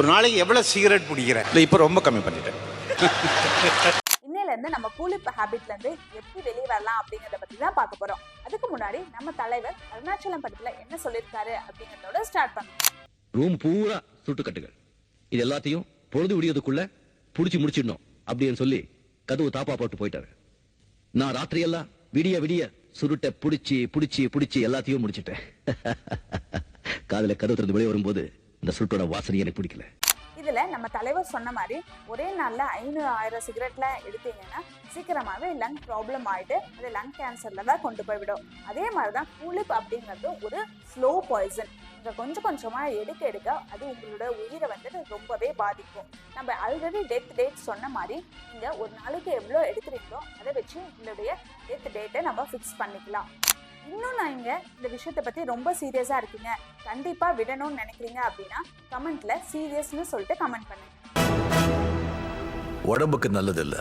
ஒரு நாளைக்கு எவ்வளவு சிகரெட் பிடிக்கிற? இல்லை, இப்போ ரொம்ப கம்மி பண்ணிட்டேன். இன்னையில இருந்து நம்ம கூலிப் ஹேபிட்ல இருந்து எப்படி வெளியே வரலாம் அப்படிங்கறத பத்தி தான் பார்க்க போறோம். அதுக்கு முன்னாடி நம்ம தலைவர் அருணாச்சலம் படத்துல என்ன சொல்லியிருக்காரு அப்படிங்கறதோட ஸ்டார்ட் பண்ணுவோம். ரூம் பூரா சுட்டுக்கட்டுகள், இது எல்லாத்தையும் பொழுது விடியதுக்குள்ள புடிச்சு முடிச்சிடணும் அப்படின்னு சொல்லி கதவு தாப்பா போட்டு போயிட்டாரு. நான் ராத்திரியெல்லாம் விடிய விடிய சுருட்டை புடிச்சு புடிச்சு புடிச்சு எல்லாத்தையும் முடிச்சிட்டேன். காதல கதவு திறந்து வெளியே வரும்போது இந்த சுருட்டோட வாசனை எனக்கு பிடிக்கல. இதுல நம்ம தலைவர் சொன்ன மாதிரி ஒரே நாள்ல 500-1000 சிகரெட்ல எடுத்தீங்கன்னா சீக்கிரமாவே லங் ப்ராப்ளம் ஆயிட்டு அது லங் கேன்சர்ல தான் கொண்டு போய்விடும். அதே மாதிரிதான் கூலிப் அப்படிங்கிறது ஒரு ஸ்லோ பாய்சன். இங்க கொஞ்சம் கொஞ்சமா எடுக்க அது உங்களோட உயிரை வந்துட்டு ரொம்பவே பாதிக்கும். நம்ம ஆல்ரெடி டேட் சொன்ன மாதிரி நீங்க ஒரு நாளைக்கு எவ்வளோ எடுக்கிறீங்களோ அதை வச்சு உங்களுடைய டேட்டை நம்ம ஃபிக்ஸ் பண்ணிக்கலாம். இன்னும் நான் இந்த விஷயத்தை பத்தி ரொம்ப சீரியஸா இருக்கீங்க, கண்டிப்பா விடணும்னு நினைக்கிறீங்க அப்படின்னா கமெண்ட்ல சீரியஸ்னு சொல்லிட்டு கமெண்ட் பண்ணுங்க. உடம்புக்கு நல்லது இல்ல.